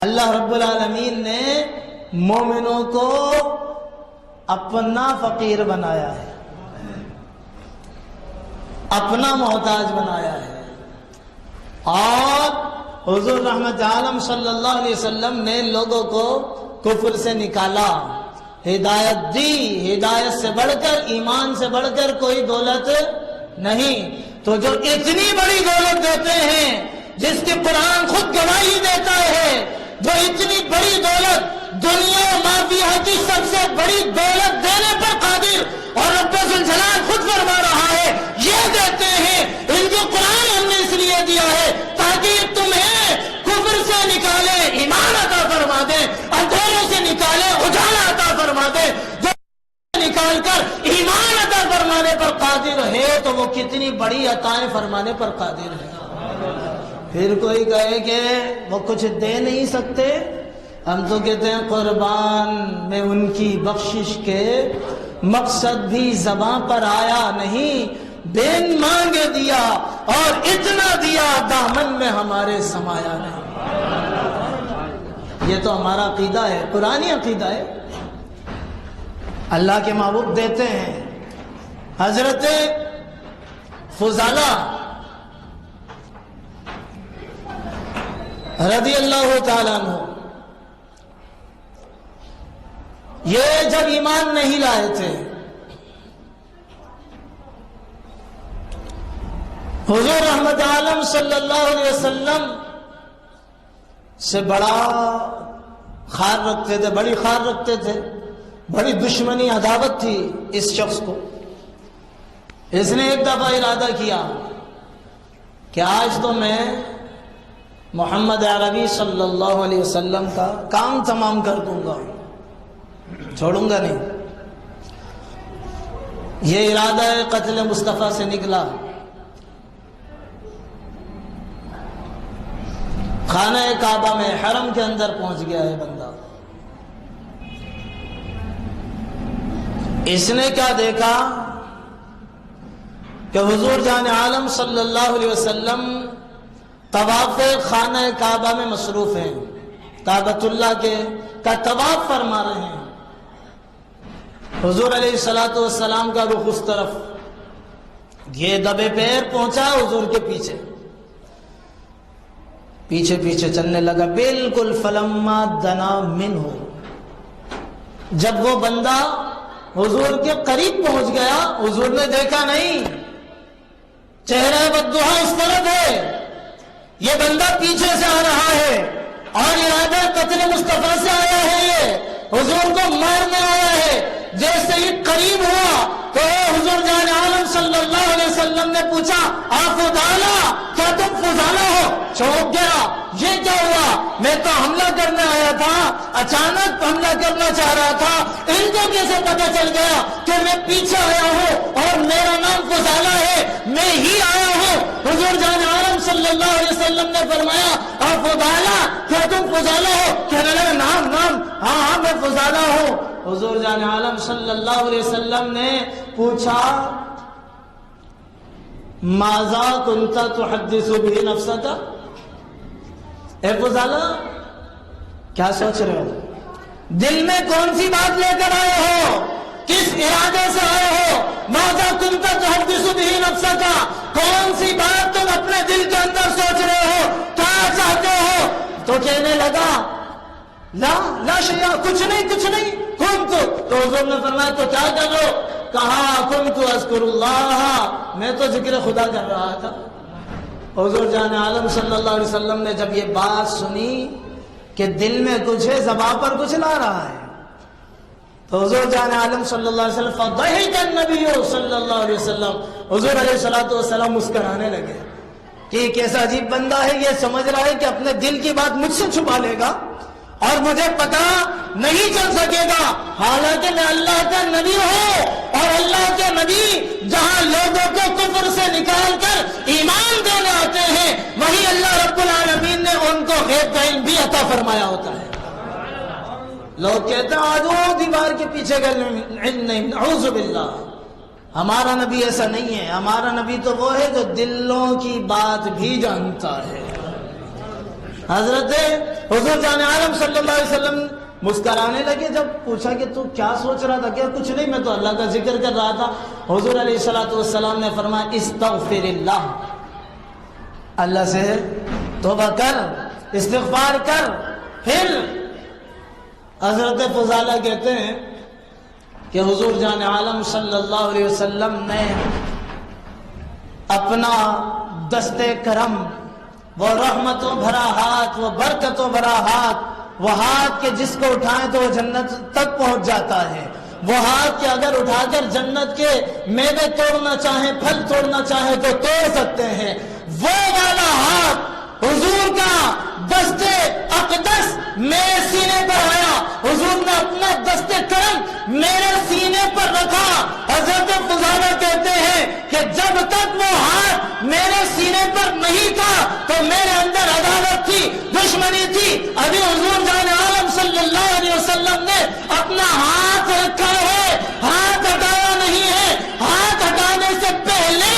اللہ رب العالمین نے مومنوں کو اپنا فقیر بنایا ہے، اپنا محتاج بنایا ہے، اور حضور رحمت عالم صلی اللہ علیہ وسلم نے لوگوں کو کفر سے نکالا، ہدایت دی۔ ہدایت سے بڑھ کر، ایمان سے بڑھ کر کوئی دولت نہیں۔ تو جو اتنی بڑی دولت دیتے ہیں جس کی قرآن خود گواہی دیتا ہے، جو اتنی بڑی دولت دنیا مافیہ کی سب سے بڑی دولت دینے پر قادر، اور رب ذوالجلال خود فرما رہا ہے یہ دیتے ہیں۔ ان کو قرآن ہم نے اس لیے دیا ہے تاکہ تمہیں کفر سے نکالے، ایمان عطا فرما دے، اندھیروں سے نکالے، اجالا عطا فرما دے۔ جو نکال کر ایمان عطا فرمانے پر قادر ہے تو وہ کتنی بڑی عطائیں فرمانے پر قادر ہے۔ پھر کوئی کہے کہ وہ کچھ دے نہیں سکتے، ہم تو کہتے ہیں قربان میں ان کی بخشش کے مقصد بھی زباں پر آیا نہیں، بین مانگے دیا اور اتنا دیا دامن میں ہمارے سمایا نہیں۔ یہ تو ہمارا عقیدہ ہے، قرآنی عقیدہ ہے۔ اللہ کے محبوب دیتے ہیں۔ حضرت فضالہ رضی اللہ تعالیٰ عنہ، یہ جب ایمان نہیں لائے تھے، حضور رحمت عالم صلی اللہ علیہ وسلم سے بڑا خار رکھتے تھے، بڑی خار رکھتے تھے، بڑی دشمنی عداوت تھی اس شخص کو۔ اس نے ایک دفعہ ارادہ کیا کہ آج تو میں محمد عربی صلی اللہ علیہ وسلم کا کام تمام کر دوں گا، چھوڑوں گا نہیں۔ یہ ارادہ قتل مصطفیٰ سے نکلا۔ خانہ کعبہ میں حرم کے اندر پہنچ گیا ہے بندہ۔ اس نے کیا دیکھا کہ حضور جان عالم صلی اللہ علیہ وسلم طواف خانہ کعبہ میں مصروف ہیں، کعبۃ اللہ کا طواف فرما رہے ہیں۔ حضور علیہ السلام کا رخ اس طرف، یہ دبے پیر پہنچا حضور کے پیچھے پیچھے پیچھے چلنے لگا، بالکل فلما دنا منہ، جب وہ بندہ حضور کے قریب پہنچ گیا، حضور نے دیکھا نہیں، چہرہ بددعا اس طرف ہے، یہ بندہ پیچھے سے آ رہا ہے اور ارادہ قتل مصطفیٰ سے آیا ہے، یہ حضور کو مارنے آیا ہے۔ جیسے ہی قریب ہوا تو حضور جان عالم صلی اللہ علیہ وسلم نے پوچھا فضالہ، کیا تم فضالہ ہو؟ چونک گیا، یہ کیا ہوا؟ میں تو حملہ کرنے آیا تھا، اچانک حملہ کرنا چاہ رہا تھا، ان کو کیسے پتہ چل گیا کہ میں پیچھے آیا ہوں اور میرا نام فضالہ ہے، میں ہی آیا ہوں؟ حضور جان عالم صلی اللہ علیہ وسلم نے فرمایا فضالہ، کیا تم فضالہ ہو؟ کہنے لگا نام نام، ہاں میں فضالہ ہوں۔ حضور جان عالم صلی اللہ علیہ وسلم نے پوچھا ماذا کنت تحدث به نفسک، اے فضالہ کیا سوچ رہے ہو؟ دل میں کون سی بات لے کر آئے ہو؟ کس ارادے سے آئے ہو؟ ماذا کنت تحدث به نفسک، کون سی بات تم اپنے دل کے اندر سوچ رہے ہو، کیا چاہتے ہو؟ تو کہنے لگا لا شیء، کچھ نہیں کچھ نہیں، کنت، تو حضور نے فرمایا تو کیا کر رہے ہو؟ کہا کنت اذکر اللہ، میں تو ذکر خدا کر رہا تھا۔ حضور جان عالم صلی اللہ علیہ وسلم نے جب یہ بات سنی کہ دل میں کچھ ہے، زبان پر کچھ لا رہا ہے، تو حضور جان عالم صلی اللہ علیہ وسلم فضحک النبی صلی اللہ علیہ وسلم، حضور علیہ السلام مسکرانے لگے کہ یہ کیسا عجیب بندہ ہے، یہ سمجھ رہا ہے کہ اپنے دل کی بات مجھ سے چھپا لے گا اور مجھے پتا نہیں چل سکے گا، حالانکہ میں اللہ کا نبی ہوں، اور اللہ کے نبی جہاں لوگوں کو کفر سے نکال کر ایمان دینے آتے ہیں، وہی اللہ رب العالمین نے ان کو غیب کا علم بھی عطا فرمایا ہوتا ہے۔ لوگ کہتے ہیں آج وہ دیوار کے پیچھے گئے، علم نہیں، نعوذ باللہ، ہمارا نبی ایسا نہیں ہے۔ ہمارا نبی تو وہ ہے جو دلوں کی بات بھی جانتا ہے۔ حضرت حضور جان عالم صلی اللہ علیہ وسلم مسکرانے لگے. جب پوچھا کہ تو کیا سوچ رہا تھا؟ کیا کچھ نہیں، میں تو اللہ کا ذکر کر رہا تھا. حضور علیہ الصلوۃ والسلام نے فرمایا استغفر اللہ، اللہ سے توبہ کر، استغفار کر. پھر حضرت فضالہ کہتے ہیں کہ حضور جان عالم صلی اللہ علیہ وسلم نے اپنا دستے کرم، وہ رحمتوں بھرا ہاتھ، وہ برکتوں بھرا ہاتھ، وہ ہاتھ کے جس کو اٹھائیں تو وہ جنت تک پہنچ جاتا ہے. وہ ہاتھ کے اگر اٹھا کر جنت کے میوے توڑنا چاہیں، پھل توڑنا چاہیں تو توڑ سکتے ہیں. وہ والا ہاتھ حضور کا دستے اقدس میرے سینے پر آیا، حضور نے اپنا دستے کرم میرے سینے پر رکھا. حضرت فضالہ کہتے ہیں کہ جب تک وہ ہاتھ میرے سینے پر نہیں تھا تو میرے اندر عداوت تھی، دشمنی تھی. ابھی حضور جان عالم صلی اللہ علیہ وسلم نے اپنا ہاتھ رکھا ہے، ہاتھ ہٹایا نہیں ہے. ہاتھ ہٹانے سے پہلے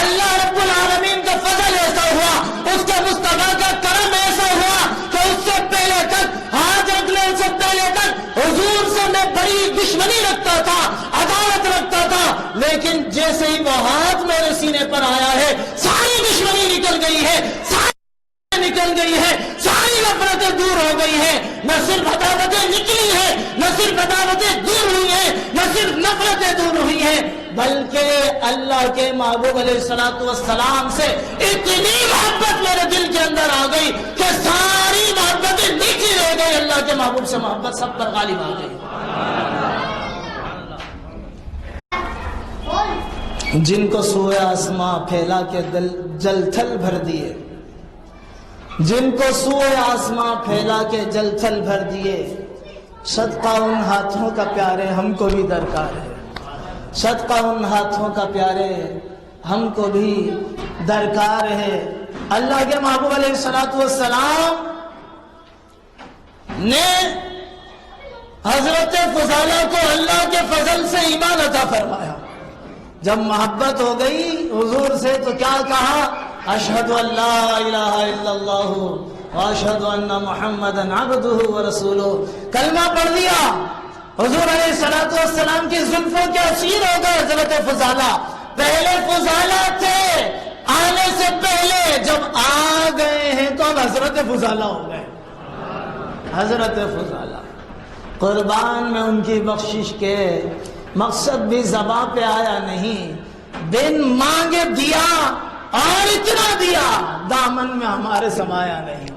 اللہ رب العالمین کا فضل ایسا ہوا، اس کے مصطفیٰ کا کرم ایسا ہوا کہ اس سے پہلے تک، ہاتھ رکھنے سے پہلے تک حضور سے میں بڑی دشمنی رکھتا تھا، عداوت رکھتا تھا. لیکن جیسے ہی وہ ہاتھ میرے سینے پر آیا ہے ساری دشمنی نکل گئی ہے، ساری نکل گئی ہے، ساری نفرتیں دور ہو گئی ہیں. نہ صرف عداوتیں نکلی ہیں، نہ صرف عداوتیں دور ہوئی ہیں، نہ صرف نفرتیں دور ہوئی ہیں، بلکہ اللہ کے محبوب علیہ الصلوۃ والسلام سے اتنی محبت میرے دل کے اندر آ گئی کہ ساری محبتیں نیچی رہ گئی. اللہ کے محبوب سے محبت سب پر غالب آ گئی. جن کو سوئے آسماں پھیلا کے جل تھل بھر دیے، جن کو سوئے آسماں پھیلا کے جل تھل بھر دیے، صدقہ ان ہاتھوں کا پیارے ہم کو بھی درکار ہے. صدقہ ان ہاتھوں کا پیارے ہم کو بھی درکار ہے. اللہ کے محبوب علیہ الصلوۃ والسلام نے حضرت فضالہ کو اللہ کے فضل سے ایمان عطا فرمایا. جب محبت ہو گئی حضور سے تو کیا کہا؟ اشہد ان لا الہ الا اللہ واشہد ان محمدا عبدہ ورسولہ. کلمہ پڑھ لیا. حضور علیہ الصلوۃ والسلام کی زلفوں کے اسیر ہو گئے حضرت فضالہ. پہلے فضالہ تھے، آنے سے پہلے جب آ گئے ہیں تو اب حضرت فضالہ ہو گئے. حضرت فضالہ قربان میں ان کی بخشش کے مقصد بھی زباں پہ آیا نہیں، بن مانگے دیا اور اتنا دیا دامن میں ہمارے سمایا نہیں.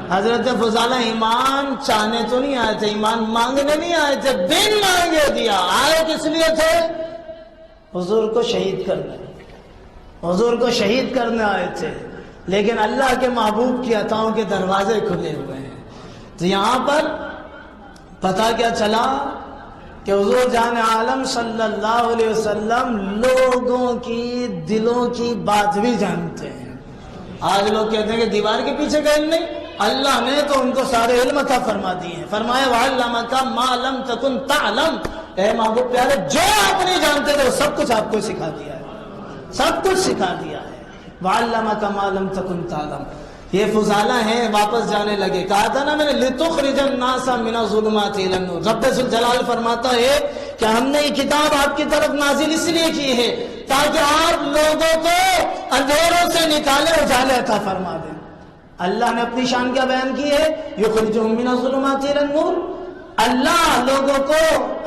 حضرت فضالہ ایمان چاہنے تو نہیں آئے تھے، ایمان مانگنے نہیں آئے تھے، بن مانگے دیا. آئے کس لیے تھے؟ حضور کو شہید کرنے، حضور کو شہید کرنے آئے تھے. لیکن اللہ کے محبوب کی عطاؤں کے دروازے کھلے ہوئے ہیں. تو یہاں پر پتہ کیا چلا کہ حضور جان عالم صلی اللہ علیہ وسلم لوگوں کی دلوں کی بات بھی جانتے ہیں. آج لوگ کہتے ہیں کہ دیوار کے پیچھے کا علم نہیں، اللہ نے تو ان کو سارے علم عطا فرما دیے ہیں. فرمایا وَعَلَّمَكَ مَا لَمْ تَكُنْ تَعْلَمْ. اے محبوب پیارے جو آپ نہیں جانتے تھے وہ سب کچھ آپ کو سکھا دیا ہے، سب کچھ سکھا دیا ہے. وَعَلَّمَكَ مَا لَمْ تَكُنْ تَعْلَمْ. یہ فضالہ ہیں، واپس جانے لگے. کہا تھا نا میں نے لِتُخْرِجَ النَّاسَ مِنَ الظُّلُمَاتِ إِلَى النُّورِ. رب ذو الجلال فرماتا ہے کہ ہم نے یہ کتاب آپ کی طرف نازل اس لیے کی ہے تاکہ آپ لوگوں کو اندھیروں سے نکالے، اجالے عطا فرما دیں. اللہ نے اپنی شان کیا بیان کی ہے؟ یخرجہم من الظلمات الی النور. اللہ لوگوں کو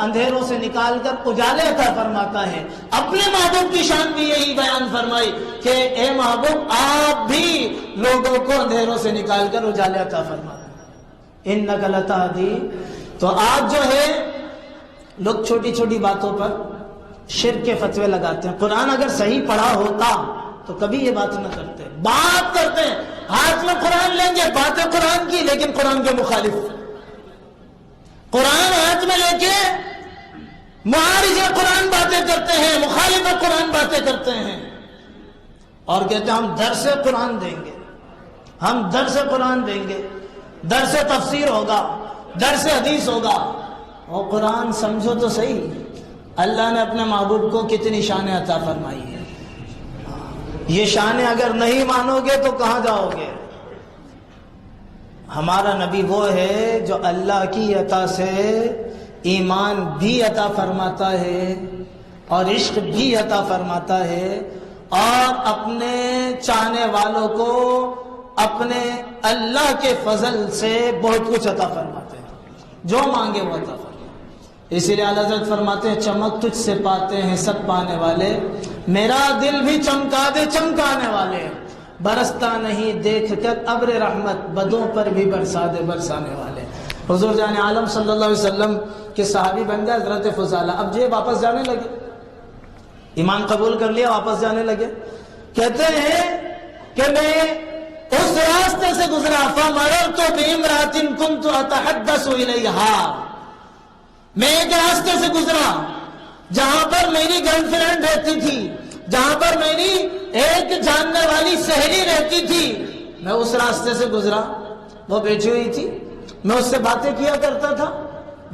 اندھیروں سے نکال کر اجالے عطا فرماتا ہے. اپنے محبوب کی شان بھی یہی بیان فرمائی کہ اے محبوب آپ بھی لوگوں کو اندھیروں سے نکال کر اجالے عطا فرماتے ہیں. انک لتہدی. تو آج جو ہے لوگ چھوٹی چھوٹی باتوں پر شرک کے فتوے لگاتے ہیں. قرآن اگر صحیح پڑھا ہوتا تو کبھی یہ بات نہ کرتے. بات کرتے ہیں، ہاتھ میں قرآن لیں گے، باتیں قرآن کی لیکن قرآن کے مخالف. قرآن ہاتھ میں لے کے معارض قرآن باتیں کرتے ہیں، مخالف قرآن باتیں کرتے ہیں اور کہتے ہیں ہم درس قرآن دیں گے، ہم درس قرآن دیں گے، درس تفسیر ہوگا، درس حدیث ہوگا. اور قرآن سمجھو تو صحیح، اللہ نے اپنے محبوب کو کتنی شانیں عطا فرمائی ہے. یہ شانیں اگر نہیں مانو گے تو کہاں جاؤ گے؟ ہمارا نبی وہ ہے جو اللہ کی عطا سے ایمان بھی عطا فرماتا ہے اور عشق بھی عطا فرماتا ہے، اور اپنے چاہنے والوں کو اپنے اللہ کے فضل سے بہت کچھ عطا فرماتے ہیں، جو مانگے وہ عطا فرماتے۔ اسی لیے اعلیٰ حضرت فرماتے ہیں چمک تجھ سے پاتے ہیں سب پانے والے، میرا دل بھی چمکا دے چمکانے والے، برستا نہیں دیکھ کر ابر رحمت، بدوں پر بھی برسا دے برسانے والے۔ حضور جان عالم صلی اللہ علیہ وسلم کے صحابی بن گئے حضرت فضالہ۔ اب یہ واپس جانے لگے، ایمان قبول کر لیا، واپس جانے لگے۔ کہتے ہیں کہ میں اس راستے سے گزرا، فَمَرَرْتُ بِإِمْرَأَةٍ كُنْتُ أَتَحَدَّثُ إِلَيْهَا، میں ایک راستے سے گزرا جہاں پر میری گرل فرینڈ رہتی تھی، جہاں پر میری ایک جاننے والی سہیلی رہتی تھی، میں اس راستے سے گزرا، وہ بیٹھی ہوئی تھی، میں اس سے باتیں کیا کرتا تھا،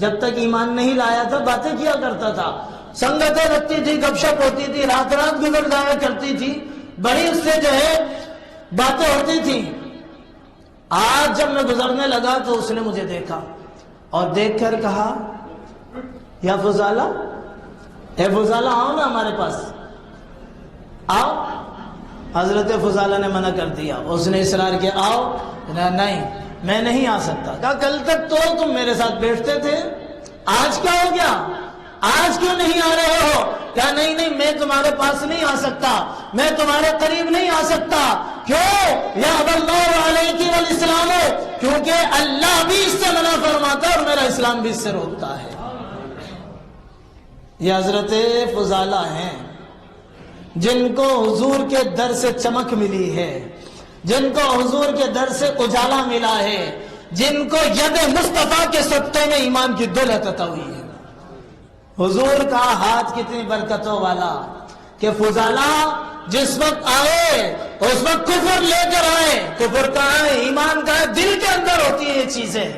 جب تک ایمان نہیں لایا تھا باتیں کیا کرتا تھا، سنگتیں رکھتی تھی، گپ شپ ہوتی تھی، رات رات گزر جایا کرتی تھی، بڑی اس سے جو ہے باتیں ہوتی تھی۔ آج جب میں گزرنے لگا تو اس نے مجھے دیکھا اور دیکھ کر کہا یا فضالہ، اے فضالہ آؤ نا ہمارے پاس آؤ۔ حضرت فضالہ نے منع کر دیا، اس نے اصرار کیا آؤ، نہیں میں نہیں آ سکتا۔ کہا کل تک تو تم میرے ساتھ بیٹھتے تھے، آج کیا ہو گیا، آج کیوں نہیں آ رہے ہو؟ کہا نہیں نہیں میں تمہارے پاس نہیں آ سکتا، میں تمہارے قریب نہیں آ سکتا۔ کیوں؟ یا اللہ علیہ والاسلام، کیونکہ اللہ بھی اس سے منع فرماتا ہے اور میرا اسلام بھی اس سے روکتا ہے۔ یہ حضرت فضالہ ہیں جن کو حضور کے در سے چمک ملی ہے، جن کو حضور کے در سے اجالا ملا ہے، جن کو ید مصطفیٰ کے صدقے میں ایمان کی دولت عطا ہوئی ہے۔ حضور کا ہاتھ کتنی برکتوں والا کہ فضالہ جس وقت آئے اس وقت کفر لے کر آئے۔ کفر کہاں ہے؟ ایمان کا ہے، دل کے اندر ہوتی ہے یہ چیزیں۔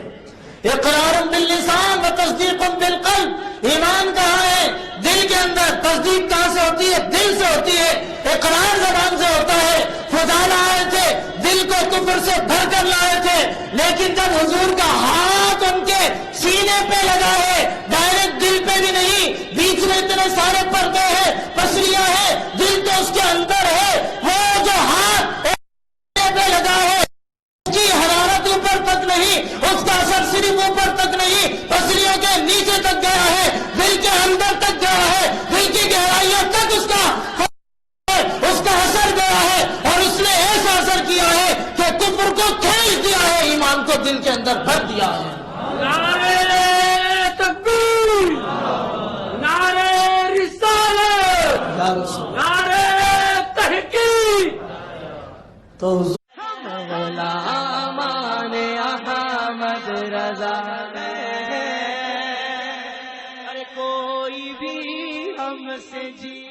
اقرار باللسان و تصدیق بالقلب، ایمان کہاں ہے؟ دل کے اندر۔ تصدیق کہاں سے ہوتی ہے؟ دل سے ہوتی ہے۔ اقرار زبان سے ہوتا ہے۔ فضالہ آئے تھے، دل کو کفر سے بھر کر لائے تھے، لیکن جب حضور کا ہاتھ ان کے سینے پہ لگا ہے، ڈائریکٹ دل پہ بھی نہیں، بیچ میں اتنے سارے پردے ہیں، پسلیاں ہیں، دل تو اس کے اندر ہے، وہ جو ہاتھ پہ لگا ہے اس کی حرارت اوپر تک نہیں، اس کا اثر صرف اوپر تک نہیں، پسلیوں کے نیچے تک گیا ہے، دل کے اندر تک گیا ہے، دل کی گہرائیوں تک اس کا اثر گیا ہے، اور اس نے ایسا اثر کیا ہے کہ کفر کو کھینچ دیا ہے، ایمان کو دل کے اندر بھر دیا ہے۔ نعرہ تکبیر، نعرہ رسالت، نعرہ تحقیق۔ تو غلامان احمد رضا ہے، کوئی بھی ہم سے جی